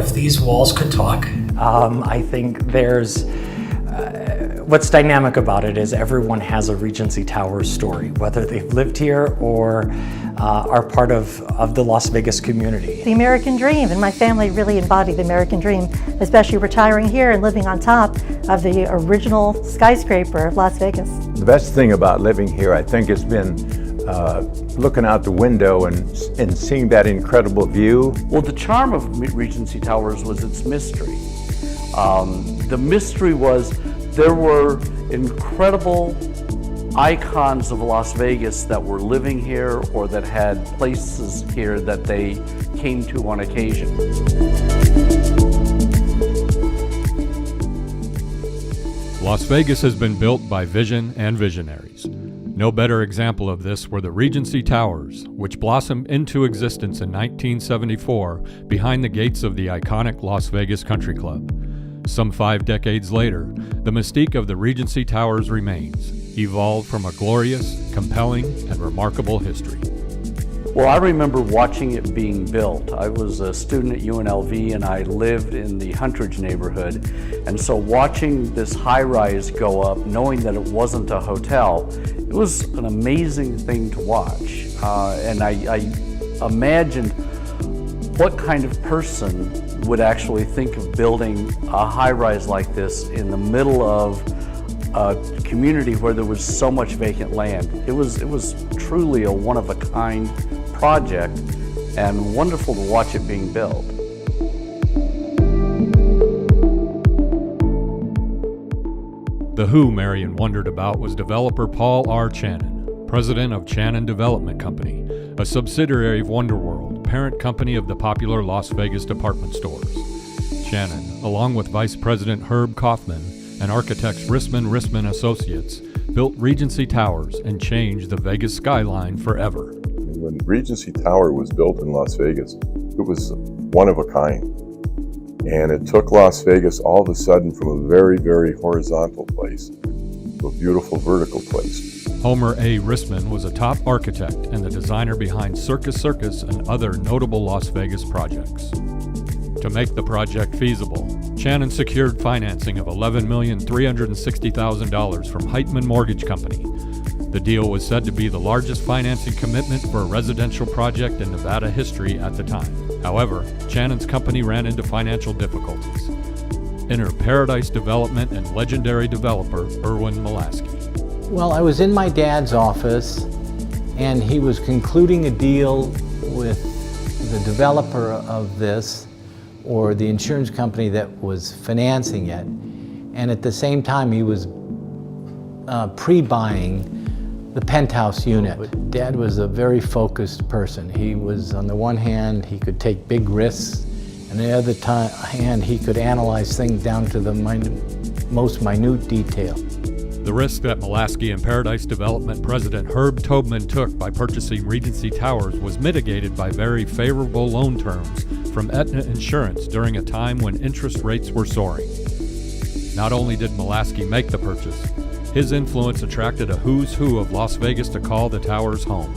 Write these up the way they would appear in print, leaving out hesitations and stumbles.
if these walls could talk? I think there's what's dynamic about it is everyone has a Regency Towers story, whether they've lived here or are part of the Las Vegas community. The American dream, and my family really embodied the American dream, especially retiring here and living on top of the original skyscraper of Las Vegas. The best thing about living here, I think, has been looking out the window and seeing that incredible view. Well, the charm of Regency Towers was its mystery. The mystery was there were incredible icons of Las Vegas that were living here or that had places here that they came to on occasion. Las Vegas has been built by vision and visionaries. No better example of this were the Regency Towers, which blossomed into existence in 1974 behind the gates of the iconic Las Vegas Country Club. Some 5 decades later, the mystique of the Regency Towers remains, evolved from a glorious, compelling, and remarkable history. Well, I remember watching it being built. I was a student at UNLV and I lived in the Huntridge neighborhood. And so watching this high-rise go up, knowing that it wasn't a hotel, it was an amazing thing to watch. And I imagined what kind of person would actually think of building a high-rise like this in the middle of a community where there was so much vacant land. It was truly a one-of-a-kind project and wonderful to watch it being built. The who Marion wondered about was developer Paul R. Channon, president of Channon Development Company, a subsidiary of Wonderworld, parent company of the popular Las Vegas department stores. Channon, along with Vice President Herb Kaufman and architects Rissman Associates, built Regency Towers and changed the Vegas skyline forever. When Regency Tower was built in Las Vegas, it was one of a kind. And it took Las Vegas all of a sudden from a very, very horizontal place to a beautiful vertical place. Homer A. Rissman was a top architect and the designer behind Circus and other notable Las Vegas projects. To make the project feasible, Channon secured financing of $11,360,000 from Heitman Mortgage Company. The deal was said to be the largest financing commitment for a residential project in Nevada history at the time. However, Channon's company ran into financial difficulties. Enter Paradise Development and legendary developer Erwin Molaski. Well, I was in my dad's office and he was concluding a deal with the developer of this, or the insurance company that was financing it, and at the same time he was pre-buying the penthouse unit. Dad was a very focused person. He was, on the one hand, he could take big risks, and on the other hand, he could analyze things down to the most minute detail. The risk that Molaski and Paradise Development President Herb Tobman took by purchasing Regency Towers was mitigated by very favorable loan terms from Aetna Insurance during a time when interest rates were soaring. Not only did Molaski make the purchase, his influence attracted a who's who of Las Vegas to call the towers home.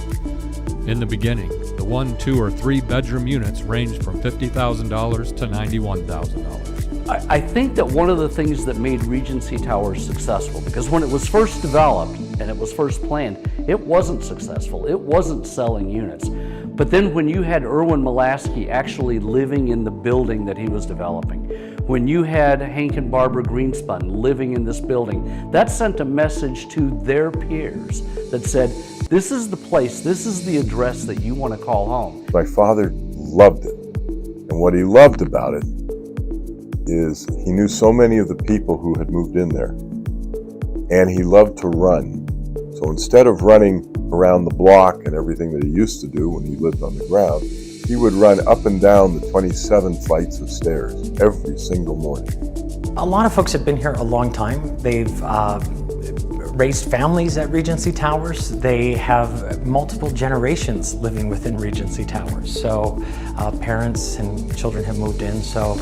In the beginning, the 1, 2, or 3 bedroom units ranged from $50,000 to $91,000. I think that one of the things that made Regency Towers successful, because when it was first developed and it was first planned, it wasn't successful. It wasn't selling units. But then when you had Erwin Molaski actually living in the building that he was developing, when you had Hank and Barbara Greenspun living in this building, that sent a message to their peers that said, this is the place, this is the address that you want to call home. My father loved it. And what he loved about it is he knew so many of the people who had moved in there. And he loved to run. So instead of running around the block and everything that he used to do when he lived on the ground, he would run up and down the 27 flights of stairs every single morning. A lot of folks have been here a long time. They've raised families at Regency Towers. They have multiple generations living within Regency Towers. So parents and children have moved in. So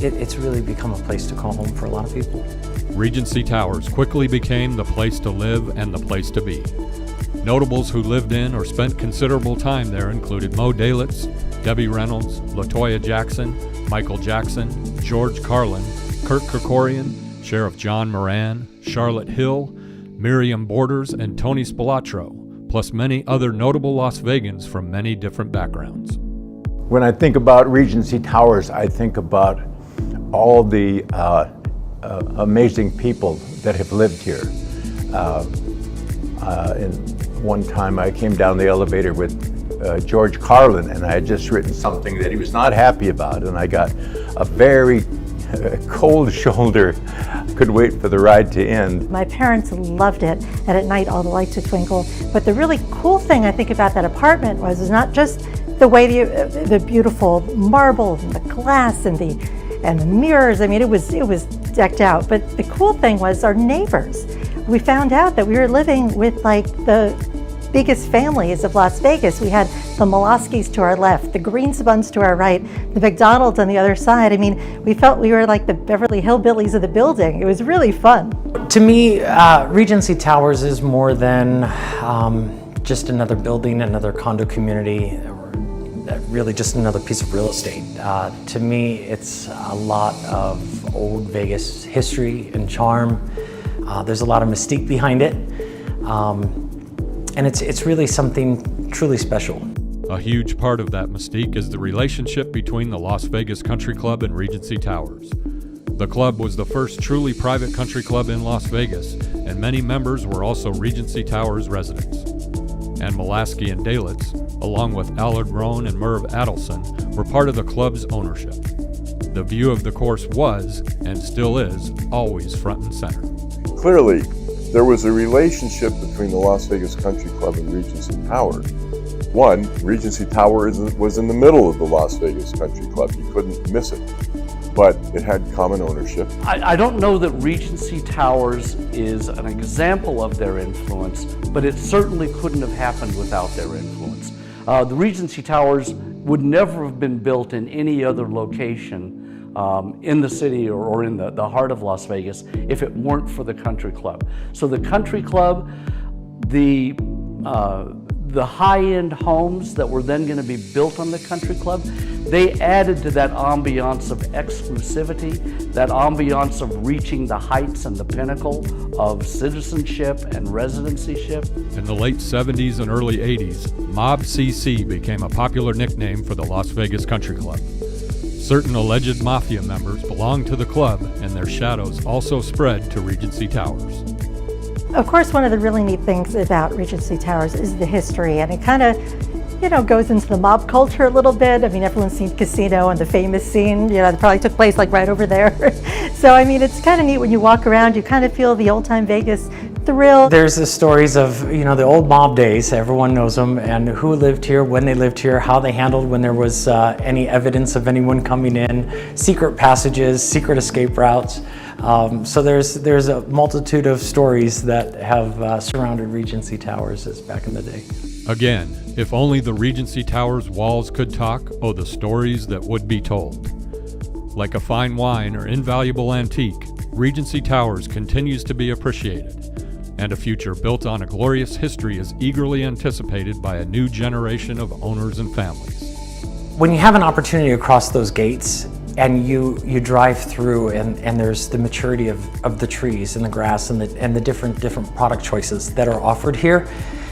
it's really become a place to call home for a lot of people. Regency Towers quickly became the place to live and the place to be. Notables who lived in or spent considerable time there included Moe Dalitz, Debbie Reynolds, LaToya Jackson, Michael Jackson, George Carlin, Kurt Kerkorian, Sheriff John Moran, Charlotte Hill, Miriam Borders, and Tony Spilatro, plus many other notable Las Vegans from many different backgrounds. When I think about Regency Towers, I think about all the amazing people that have lived here. And one time I came down the elevator with George Carlin, and I had just written something that he was not happy about, and I got a very cold shoulder. Couldn't wait for the ride to end. My parents loved it, and at night all the lights would twinkle. But the really cool thing I think about that apartment was not just the way the beautiful marble and the glass and the mirrors. I mean, it was decked out. But the cool thing was our neighbors. We found out that we were living with like the biggest families of Las Vegas. We had the Molaskis to our left, the Greenspuns to our right, the McDonald's on the other side. I mean, we felt we were like the Beverly Hillbillies of the building. It was really fun. To me, Regency Towers is more than just another building, another condo community, or really just another piece of real estate. To me, it's a lot of old Vegas history and charm. There's a lot of mystique behind it. And it's really something truly special. A huge part of that mystique is the relationship between the Las Vegas Country Club and Regency Towers. The club was the first truly private country club in Las Vegas, and many members were also Regency Towers residents. And Molaski and Dalitz, along with Allard Rohn and Merv Adelson, were part of the club's ownership. The view of the course was, and still is, always front and center. Clearly, there was a relationship between the Las Vegas Country Club and Regency Tower. One, Regency Tower was in the middle of the Las Vegas Country Club. You couldn't miss it, but it had common ownership. I don't know that Regency Towers is an example of their influence, but it certainly couldn't have happened without their influence. The Regency Towers would never have been built in any other location in the city or in the heart of Las Vegas if it weren't for the country club. So the country club, the high-end homes that were then going to be built on the country club, they added to that ambiance of exclusivity, that ambiance of reaching the heights and the pinnacle of citizenship and residencyship. In the late 70s and early 80s, Mob CC became a popular nickname for the Las Vegas Country Club. Certain alleged mafia members belonged to the club, and their shadows also spread to Regency Towers. Of course, one of the really neat things about Regency Towers is the history, and it kind of, goes into the mob culture a little bit. I mean, everyone's seen Casino and the famous scene, that probably took place like right over there. So, I mean, it's kind of neat when you walk around, you kind of feel the old-time Vegas thrill. There's the stories of, the old mob days, everyone knows them, and who lived here, when they lived here, how they handled when there was any evidence of anyone coming in, secret passages, secret escape routes. So there's a multitude of stories that have surrounded Regency Towers as back in the day. Again, if only the Regency Towers walls could talk, oh, the stories that would be told. Like a fine wine or invaluable antique, Regency Towers continues to be appreciated, and a future built on a glorious history is eagerly anticipated by a new generation of owners and families. When you have an opportunity to cross those gates and you drive through and there's the maturity of the trees and the grass and the different product choices that are offered here,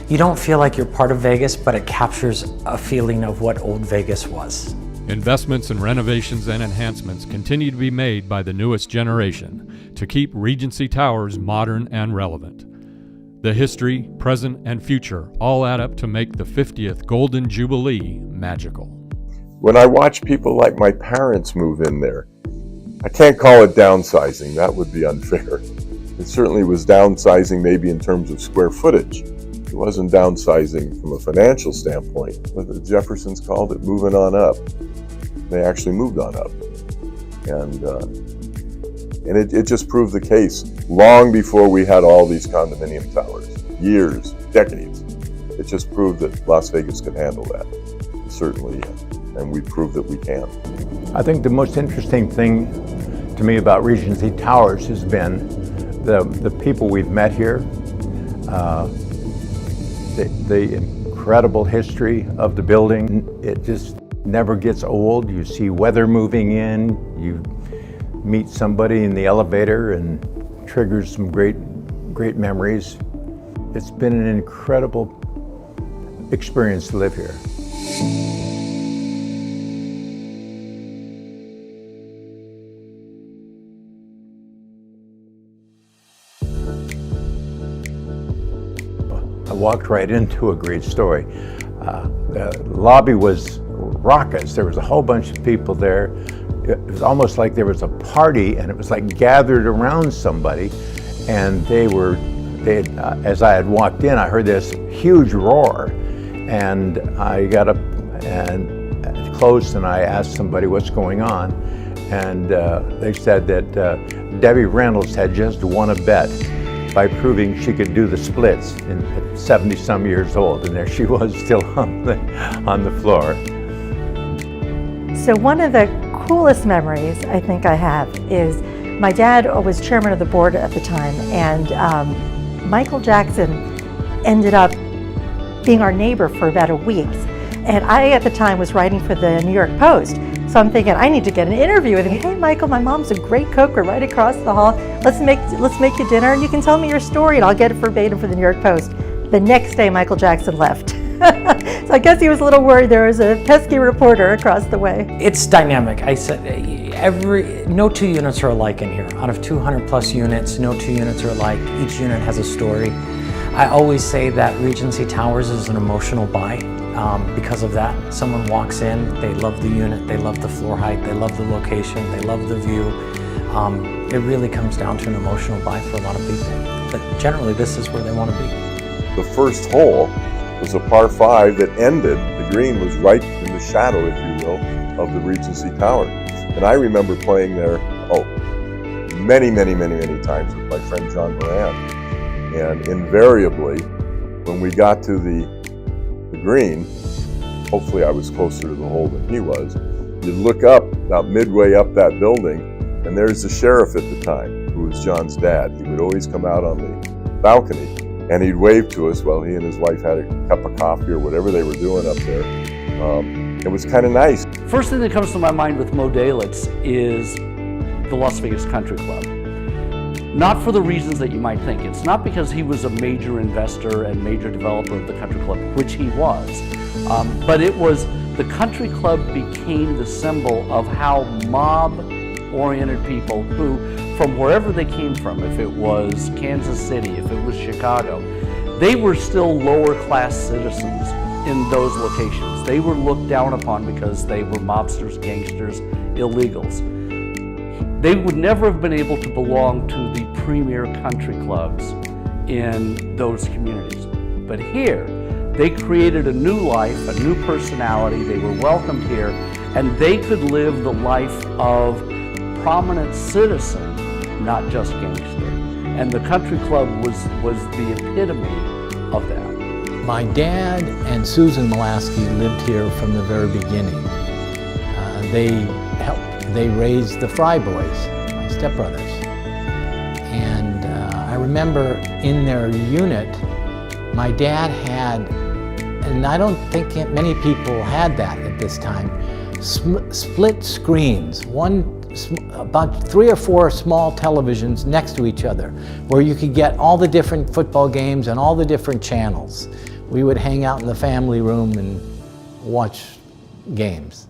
you don't feel like you're part of Vegas, but it captures a feeling of what old Vegas was. Investments in renovations and enhancements continue to be made by the newest generation to keep Regency Towers modern and relevant. The history, present, and future all add up to make the 50th Golden Jubilee magical. When I watch people like my parents move in there, I can't call it downsizing. That would be unfair. It certainly was downsizing maybe in terms of square footage. It wasn't downsizing from a financial standpoint, but the Jeffersons called it moving on up. They actually moved on up. And it just proved the case long before we had all these condominium towers. Years, decades. It just proved that Las Vegas could handle that. Certainly, and we proved that we can. I think the most interesting thing to me about Regency Towers has been the people we've met here. the incredible history of the building. It just never gets old. You see weather moving in, you meet somebody in the elevator and triggers some great memories. It's been an incredible experience to live here. I walked right into a great story. The lobby was raucous. There was a whole bunch of people there. It was almost like there was a party, and it was like gathered around somebody. And as I had walked in, I heard this huge roar. And I got up and close, and I asked somebody what's going on. And they said that Debbie Reynolds had just won a bet by proving she could do the splits at 70-some years old, and there she was still on the floor. So one of the coolest memories I think I have is my dad was chairman of the board at the time, and Michael Jackson ended up being our neighbor for about a week. And I, at the time, was writing for the New York Post. So I'm thinking, I need to get an interview with him. Hey, Michael, my mom's a great cook. We're right across the hall. Let's make you dinner, and you can tell me your story, and I'll get it verbatim for the New York Post. The next day, Michael Jackson left. So I guess he was a little worried there was a pesky reporter across the way. It's dynamic. I said no two units are alike in here. Out of 200 plus units, no two units are alike. Each unit has a story. I always say that Regency Towers is an emotional buy. Because of that, someone walks in, they love the unit, they love the floor height, they love the location, they love the view. It really comes down to an emotional buy for a lot of people. But generally, this is where they want to be. The first hole was a par 5 that ended, the green was right in the shadow, if you will, of the Regency Tower. And I remember playing there, many times with my friend John Moran. And invariably, when we got to the green, hopefully I was closer to the hole than he was, you'd look up, about midway up that building, and there's the sheriff at the time, who was John's dad. He would always come out on the balcony, and he'd wave to us while he and his wife had a cup of coffee or whatever they were doing up there. It was kind of nice. First thing that comes to my mind with Mo Dalitz is the Las Vegas Country Club. Not for the reasons that you might think. It's not because he was a major investor and major developer of the country club, which he was, but it was the country club became the symbol of how mob-oriented people who, from wherever they came from, if it was Kansas City, if it was Chicago, they were still lower-class citizens in those locations. They were looked down upon because they were mobsters, gangsters, illegals. They would never have been able to belong to the premier country clubs in those communities. But here, they created a new life, a new personality, they were welcomed here, and they could live the life of prominent citizen, not just gangster. And the country club was the epitome of that. My dad and Susan Molaski lived here from the very beginning. They raised the Fry boys, my stepbrothers. And I remember in their unit, my dad had, and I don't think many people had that at this time, split screens, about 3 or 4 small televisions next to each other, where you could get all the different football games and all the different channels. We would hang out in the family room and watch games.